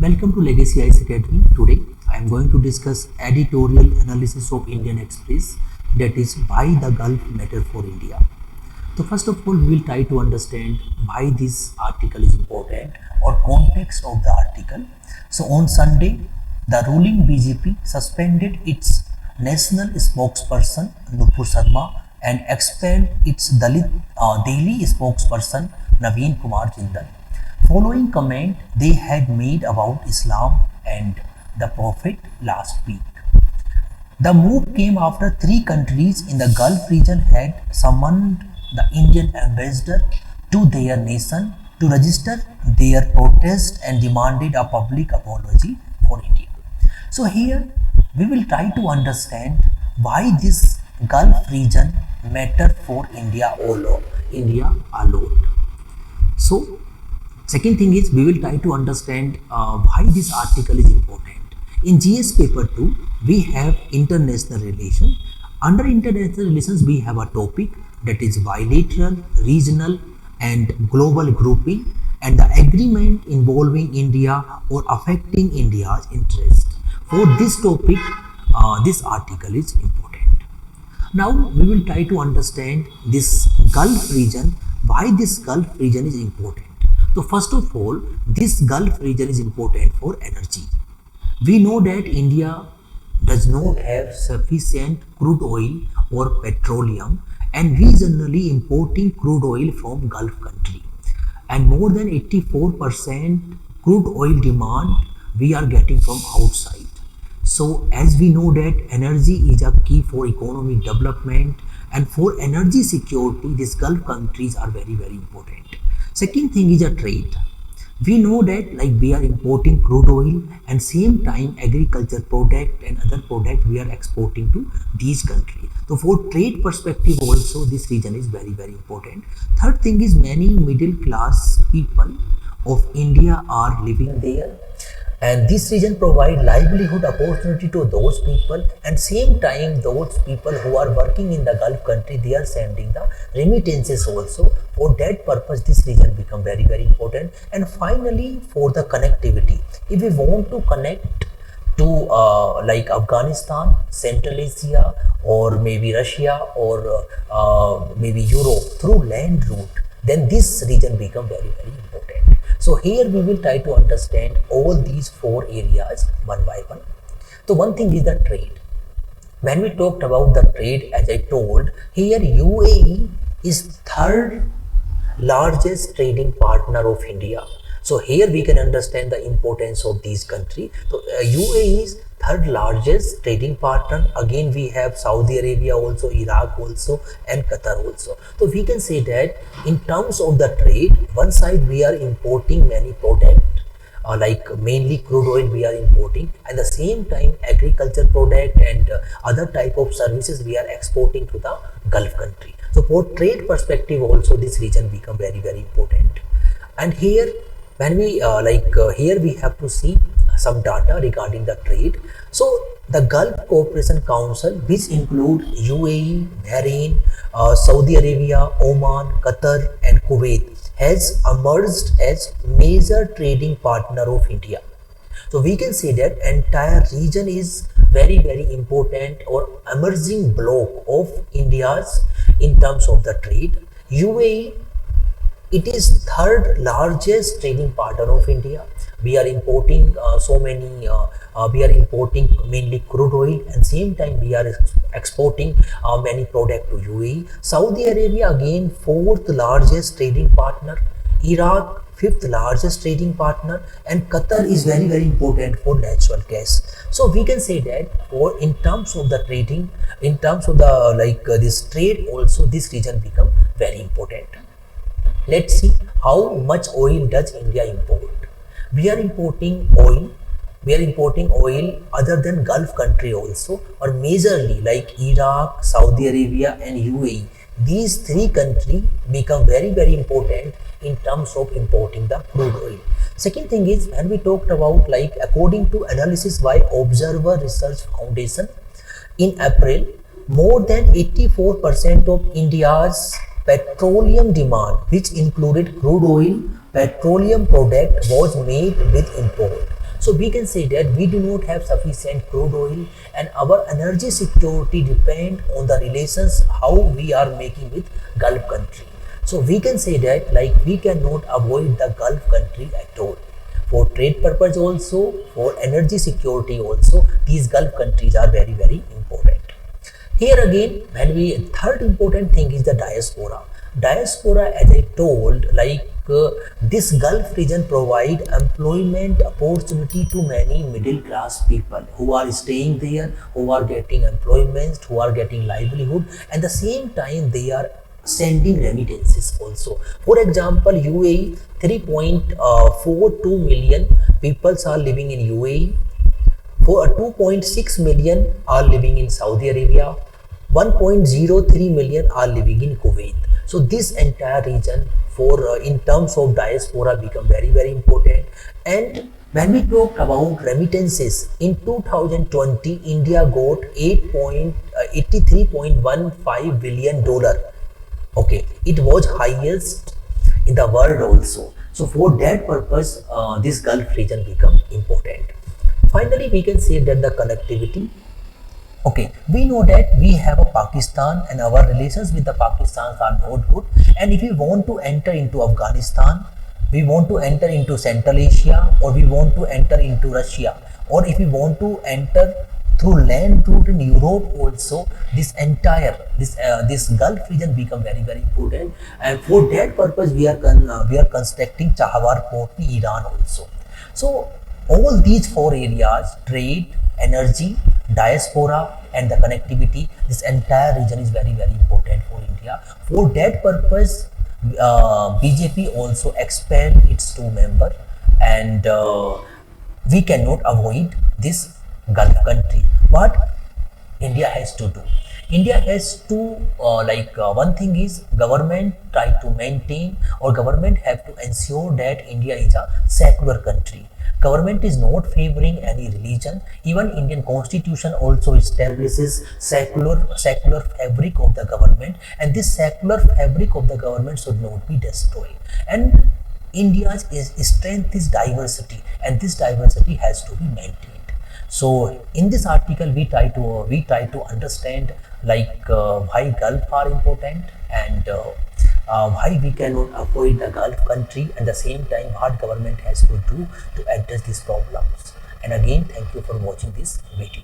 Welcome to Legacy Ice Academy. Today I am going to discuss editorial analysis of Indian Express, that is why the Gulf matter for India. So first of all we will try to understand why this article is important or context of the article. So on Sunday the ruling BJP suspended its national spokesperson Nupur Sharma and expelled its Delhi spokesperson Naveen Kumar Jindal, following comment they had made about Islam and the Prophet last week. The move came after three countries in the Gulf region had summoned the Indian ambassador to their nation to register their protest and demanded a public apology for India. So here we will try to understand why this Gulf region matter for India alone. So second thing is we will try to understand why this article is important. In GS paper 2 we have international relation. Under international relations we have a topic that is bilateral, regional and global grouping and the agreement involving India or affecting India's interest. For this topic this article is important. Now we will try to understand this Gulf region, why this Gulf region is important. So first of all, this Gulf region is important for energy. We know that India does not have sufficient crude oil or petroleum, and we generally importing crude oil from Gulf country, and more than 84% crude oil demand we are getting from outside. So as we know that energy is a key for economic development, and for energy security these Gulf countries are very important. Second thing is a trade. We know that we are importing crude oil and same time agriculture product and other product we are exporting to these countries. So for trade perspective also this region is very important. Third thing is many middle class people of India are living there, and this region provide livelihood opportunity to those people, and same time those people who are working in the Gulf country they are sending the remittances also. For that purpose this region become very important. And finally for the connectivity, if we want to connect to like Afghanistan, Central Asia or maybe Russia or maybe Europe through land route, then this region become very important. So here we will try to understand all these four areas one by one. So one thing is the trade. When we talked about the trade, as I told, here UAE is third largest trading partner of India. So here we can understand the importance of these countries. So UAE is third largest trading partner. Again we have Saudi Arabia also, Iraq also and Qatar also. So we can say that in terms of the trade, one side we are importing many products like mainly crude oil we are importing, and the same time agriculture product and other type of services we are exporting to the Gulf country. So for trade perspective also this region become very important. And here when we here we have to see some data regarding the trade. So the Gulf Cooperation Council, which include UAE, Bahrain, Saudi Arabia, Oman, Qatar and Kuwait, has emerged as major trading partner of India. So we can say that entire region is very important or emerging block of India's in terms of the trade. UAE, it is third largest trading partner of India. We are importing we are importing mainly crude oil, and same time we are exporting many product to UAE. Saudi Arabia again fourth largest trading partner, Iraq fifth largest trading partner, and Qatar is very important for natural gas. So we can say that for in terms of the trading, in terms of the this trade also this region become very important. Let's see how much oil does India import. We are importing oil. We are importing oil other than Gulf country also, or majorly like Iraq, Saudi Arabia and UAE. These three countries become very important in terms of importing the crude oil. Second thing is when we talked about according to analysis by Observer Research Foundation, in April more than 84% of India's petroleum demand, which included crude oil, petroleum product, was made with import. So we can say that we do not have sufficient crude oil, and our energy security depend on the relations how we are making with Gulf country. So we can say that like we cannot avoid the Gulf country at all. For trade purpose also, for energy security also, these Gulf countries are very important. Here again, when we third important thing is the diaspora. Diaspora, as I told, like this Gulf region provide employment opportunity to many middle class people who are staying there, who are getting employment, who are getting livelihood, and the same time they are sending remittances also. For example, UAE 3.42 million people are living in UAE. For 2.6 million are living in Saudi Arabia, 1.03 million are living in Kuwait. So this entire region for in terms of diaspora become very important. And when we talk about remittances, in 2020 India got 83.15 billion dollar. Okay, it was highest in the world also. So for that purpose, this Gulf region become important. Finally, we can say that the connectivity. Okay, we know that we have a Pakistan and our relations with the Pakistan are not good. And if we want to enter into Afghanistan, we want to enter into Central Asia, or we want to enter into Russia, or if we want to enter through land route in Europe also, this entire this Gulf region become very important. And for that purpose, we are constructing Chabahar port in Iran also. So all these four areas, trade, energy, diaspora, and the connectivity, this entire region is very important for India. For that purpose, BJP also expand its 2 members, and we cannot avoid this Gulf country. What India has to do? India has to one thing is government try to maintain, or government have to ensure that India is a secular country. Government is not favoring any religion. Even Indian constitution also establishes secular fabric of the government, and this secular fabric of the government should not be destroyed. And India's strength is diversity, and this diversity has to be maintained. So in this article we try to understand why Gulf are important, and why we cannot avoid the Gulf country, and the same time what government has to do to address these problems. And again, thank you for watching this video.